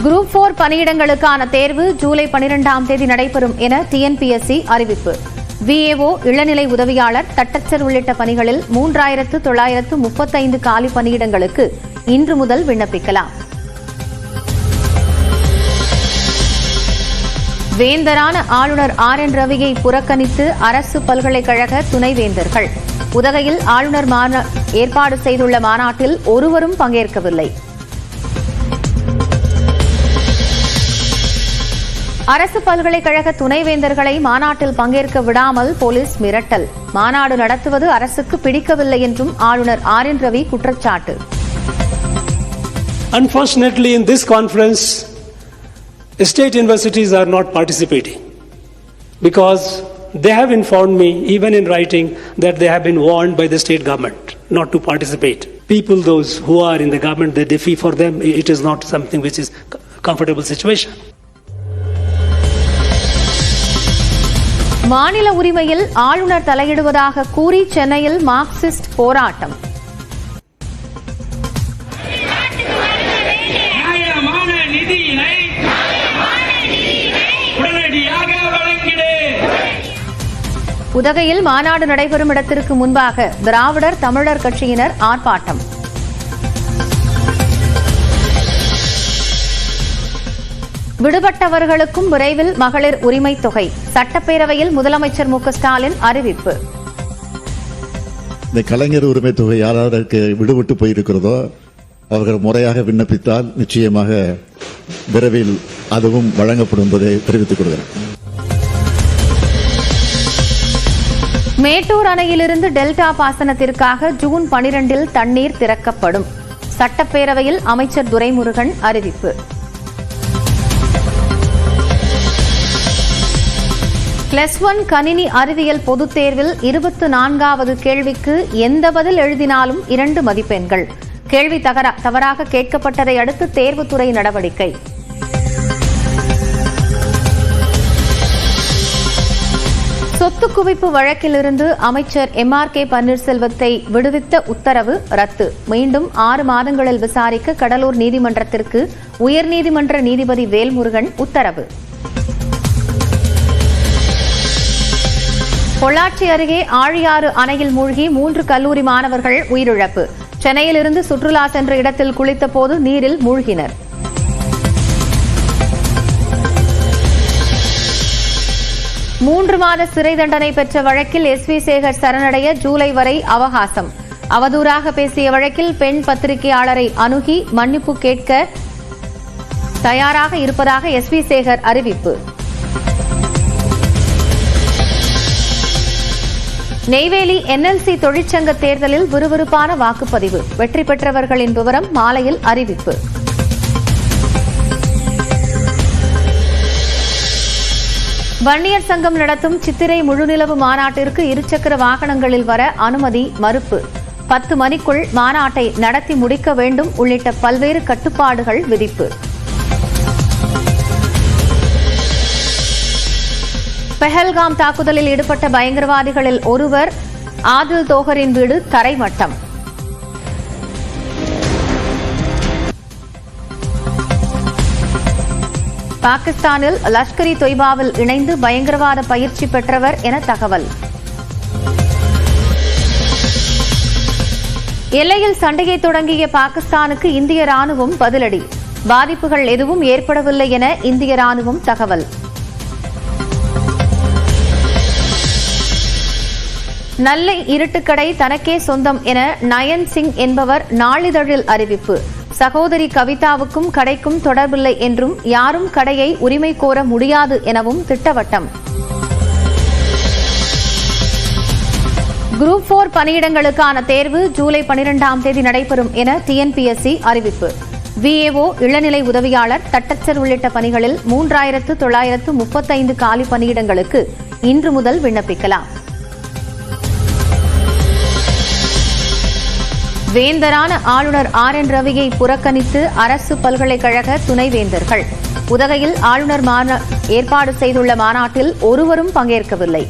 Group 4 பணியிடங்களுக்கான தேர்வு ஜூலை 12ஆம் தேதி நடைபெறும் என டிஎன்பிஎஸ்சி அறிவிப்பு. விஏஓ, இளநிலை உதவியாளர், தட்டச்சர் உள்ளிட்ட பணிகளில் 3935 காலி பணியிடங்களுக்கு இன்று முதல் விண்ணப்பிக்கலாம். வேந்தரான ஆளுநர் ஆர்.என். ரவியை புறக்கணித்து அரசு பல்கலைக்கழக துணைவேந்தர்கள். உதகையில் ஆளுநர் ஏற்பாடு செய்துள்ள மாநாட்டில் ஒருவரும் பங்கேற்கவில்லை. அரசு பல்கலைக்கழக துணைவேந்தர்களை மாநாட்டில் பங்கேற்க விடாமல் போலீஸ் மிரட்டல். மாநாடு நடத்துவது அரசுக்கு பிடிக்கவில்லை என்றும் ஆளுநர் ஆர்.என். ரவி குற்றச்சாட்டு. Unfortunately, in this conference, state universities are not participating because they have informed me, even in writing, that they have been warned by the state government not to participate. People, those who are in the government, they defy for them. It is not something which is a comfortable situation. மாநில உரிமையில் ஆளுநர் தலையிடுவதாக கூறி சென்னையில் Marxist போராட்டம். உதகையில் மாநாடு நடைபெறும் இடத்திற்கு முன்பாக திராவிடர் தமிழர் கட்சியினர் ஆர்ப்பாட்டம். விடுபட்டவர்களுக்கும் விரைவில் மகளிர் உரிமை தொகை. சட்டப்பேரவையில் முதலமைச்சர் மு க ஸ்டாலின் அறிவிப்பு. இந்த கலைஞர் உரிமை தொகை யாராருக்கு விடுபட்டு போயிருக்கிறதோ அவர்கள் முறையாக விண்ணப்பித்தால் நிச்சயமாக விரைவில் அதுவும் வழங்கப்படும் என்பதை தெரிவித்துக் கொள்கிறேன். மேட்டூர் அணையிலிருந்து டெல்டா பாசனத்திற்காக ஜூன் 12இல் தண்ணீர் திறக்கப்படும். சட்டப்பேரவையில் அமைச்சர் துரைமுருகன் அறிவிப்பு. +1 கணினி அறிவியல் பொதுத் தேர்வில் 24வது கேள்விக்கு எந்த பதில் எழுதினாலும் 2 மதிப்பெண்கள். கேள்வி தவறாக கேட்கப்பட்டதை அடுத்து தேர்வுத்துறை நடவடிக்கை. சொத்து குவிப்பு வழக்கிலிருந்து அமைச்சர் எம்.ஆர்.கே. பன்னீர்செல்வத்தை விடுவித்த உத்தரவு ரத்து. மீண்டும் 6 மாதங்களில் விசாரிக்க கடலூர் நீதிமன்றத்திற்கு உயர்நீதிமன்ற நீதிபதி வேல்முருகன் உத்தரவு. பொள்ளாச்சி அருகே ஆழியாறு அணையில் மூழ்கி 3 கல்லூரி மாணவர்கள் உயிரிழப்பு. சென்னையிலிருந்து சுற்றுலா சென்ற இடத்தில் குளித்தபோது நீரில் மூழ்கினர். மூன்று மாத சிறை தண்டனை பெற்ற வழக்கில் எஸ்.வி. சேகர் சரணடைய ஜூலை வரை அவகாசம். அவதூறாக பேசிய வழக்கில் பெண் பத்திரிகையாளரை அணுகி மன்னிப்பு கேட்க தயாராக இருப்பதாக எஸ்.வி. சேகர் அறிவிப்பு. நெய்வேலி என்எல்சி தொழிற்சங்க தேர்தலில் விறுவிறுப்பான வாக்குப்பதிவு. வெற்றி பெற்றவர்களின் விவரம் மாலையில் அறிவிப்பு. வன்னியர் சங்கம் நடத்தும் சித்திரை முழுநிலவு மாநாட்டிற்கு இருசக்கர வாகனங்களில் வர அனுமதி மறுப்பு. 10 மணிக்குள் மாநாட்டை நடத்தி முடிக்க வேண்டும் உள்ளிட்ட பல்வேறு கட்டுப்பாடுகள் விதிப்பு. பெஹல்காம் தாக்குதலில் ஈடுபட்ட பயங்கரவாதிகளில் ஒருவர் ஆதில் தோகரின் வீடு தரைமட்டம். பாகிஸ்தானில் லஷ்கர் இ தொய்பாவில் இணைந்து பயங்கரவாத பயிற்சி பெற்றவர் என தகவல். எல்லையில் சண்டையை தொடங்கிய பாகிஸ்தானுக்கு இந்திய ராணுவம் பதிலடி. பாதிப்புகள் எதுவும் ஏற்படவில்லை என இந்திய ராணுவம் தகவல். நல்ல இருட்டுக்கடை தனக்கே சொந்தம் என நயன் சிங் என்பவர் நாளிதழில் அறிவிப்பு. சகோதரி கவிதாவுக்கும் கடைக்கும் தொடர்பில்லை என்றும் யாரும் கடையை உரிமை கோர முடியாது எனவும் திட்டவட்டம். குரூப் 4 பணியிடங்களுக்கான தேர்வு ஜூலை 12ஆம் தேதி நடைபெறும் என டிஎன்பிஎஸ்சி அறிவிப்பு. விஏஓ, இளநிலை உதவியாளர், தட்டச்சர் உள்ளிட்ட பணிகளில் 3935 காலி பணியிடங்களுக்கு இன்று முதல் விண்ணப்பிக்கலாம். வேந்தரான ஆளுநர் ஆர்.என். ரவியை புறக்கணித்து அரசு பல்கலைக்கழக துணைவேந்தர்கள். உதகையில் ஆளுநர் ஏற்பாடு செய்துள்ள மாநாட்டில் ஒருவரும் பங்கேற்கவில்லை.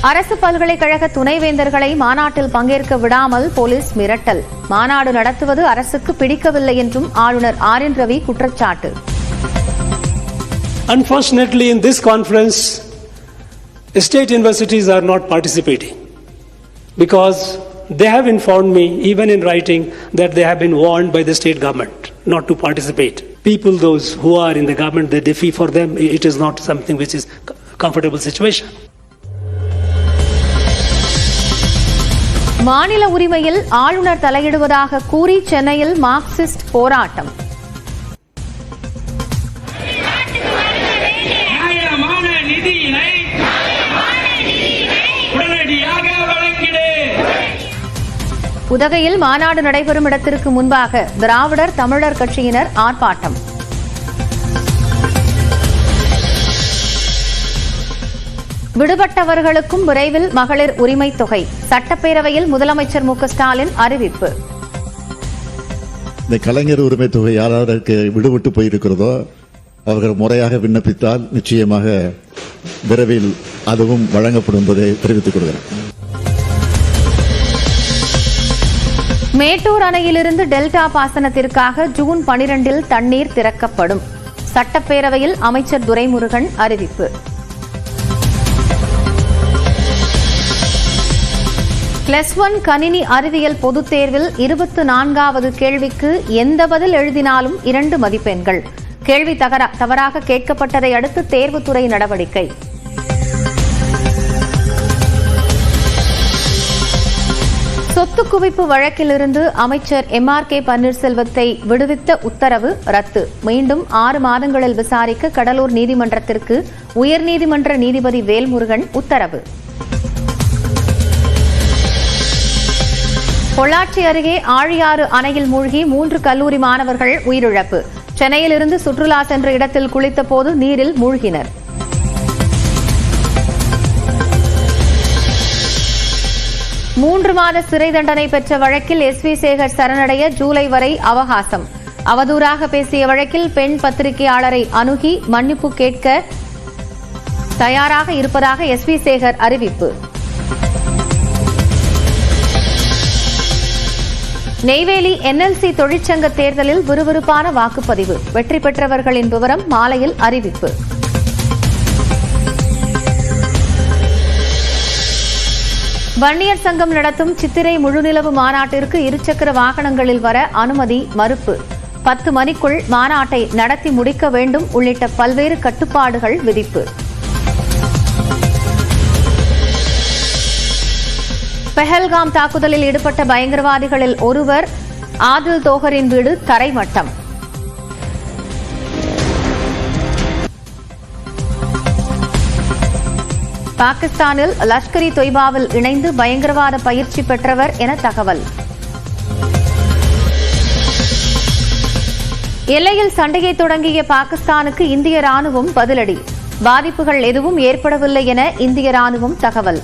அரசு பல்கலைக்கழக துணைவேந்தர்களை மாநாட்டில் பங்கேற்க விடாமல் போலீஸ் மிரட்டல். மாநாடு நடத்துவது அரசுக்கு பிடிக்கவில்லை என்றும் ஆளுநர் ஆர்.என். ரவி குற்றச்சாட்டு. Unfortunately, in this conference, state universities are not participating because they have informed me, even in writing, that they have been warned by the state government not to participate. People, those who are in the government, they defy for them. It is not something which is a comfortable situation. மாநில உரிமையில் ஆளுநர் தலையிடுவதாக கூறி சென்னையில் Marxist போராட்டம். உதகையில் மாநாடு நடைபெறும் இடத்திற்கு முன்பாக திராவிடர் தமிழர் கட்சியினர் ஆர்ப்பாட்டம். விடுபட்டவர்களுக்கும் விரைவில் மகளிர் உரிமை தொகை. சட்டப்பேரவையில் முதலமைச்சர் மு.க. ஸ்டாலின் அறிவிப்பு. இந்த கலைஞர் உரிமை தொகை யாராருக்கு விடுபட்டு போயிருக்கிறதோ அவர்கள் முறையாக விண்ணப்பித்தால் நிச்சயமாக விரைவில் அதுவும் வழங்கப்படும் என்பதை தெரிவித்துக் கொள்கிறேன். மேட்டூர் அணையிலிருந்து டெல்டா பாசனத்திற்காக ஜூன் 12 தண்ணீர் திறக்கப்படும். சட்டப்பேரவையில் அமைச்சர் துரைமுருகன் அறிவிப்பு. +1 கணினி அறிவியல் பொதுத் தேர்வில் 24வது கேள்விக்கு எந்த பதில் எழுதினாலும் 2 மதிப்பெண்கள். கேள்வி தவறாக கேட்கப்பட்டதை அடுத்து தேர்வுத்துறை நடவடிக்கை. சொத்து குவிப்பு வழக்கிலிருந்து அமைச்சர் எம்.ஆர்.கே. பன்னீர்செல்வத்தை விடுவித்த உத்தரவு ரத்து. மீண்டும் 6 மாதங்களில் விசாரிக்க கடலூர் நீதிமன்றத்திற்கு உயர்நீதிமன்ற நீதிபதி வேல்முருகன் உத்தரவு. பொள்ளாச்சி அருகே ஆழியாறு அணையில் மூழ்கி 3 கல்லூரி மாணவர்கள் உயிரிழப்பு. சென்னையிலிருந்து சுற்றுலா சென்ற இடத்தில் குளித்தபோது நீரில் மூழ்கினர். மூன்று மாத சிறை தண்டனை பெற்ற வழக்கில் எஸ்.வி. சேகர் சரணடைய ஜூலை வரை அவகாசம். அவதூறாக பேசிய வழக்கில் பெண் பத்திரிகையாளரை அணுகி மன்னிப்பு கேட்க தயாராக இருப்பதாக எஸ்.வி. சேகர் அறிவிப்பு. நெய்வேலி என்எல்சி தொழிற்சங்க தேர்தலில் விறுவிறுப்பான வாக்குப்பதிவு. வெற்றி பெற்றவர்களின் விவரம் மாலையில் அறிவிப்பு. வன்னியர் சங்கம் நடத்தும் சித்திரை முழுநிலவு மாநாட்டிற்கு இருசக்கர வாகனங்களில் வர அனுமதி மறுப்பு. 10 மணிக்குள் மாநாட்டை நடத்தி முடிக்க வேண்டும் உள்ளிட்ட பல்வேறு கட்டுப்பாடுகள் விதிப்பு. பெஹல்காம் தாக்குதலில் ஈடுபட்ட பயங்கரவாதிகளில் ஒருவர் ஆதில் தோகரின் வீடு தரைமட்டம். பாகிஸ்தானில் லஷ்கர்-இ தொய்பாவில் இணைந்து பயங்கரவாத பயிற்சி பெற்றவர் என தகவல். எல்லையில் சண்டையை தொடங்கிய பாகிஸ்தானுக்கு இந்திய ராணுவம் பதிலடி. பாதிப்புகள் எதுவும் ஏற்படவில்லை என இந்திய ராணுவம் தகவல்.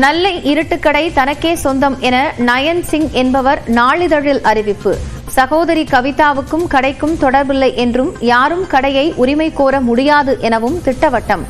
நெல்லை இருட்டுக்கடை தனக்கே சொந்தம் என நயன் சிங் என்பவர் நாளிதழில் அறிவிப்பு. சகோதரி கவிதாவுக்கும் கடைக்கும் தொடர்பில்லை என்றும் யாரும் கடையை உரிமை கோர முடியாது எனவும் திட்டவட்டம்.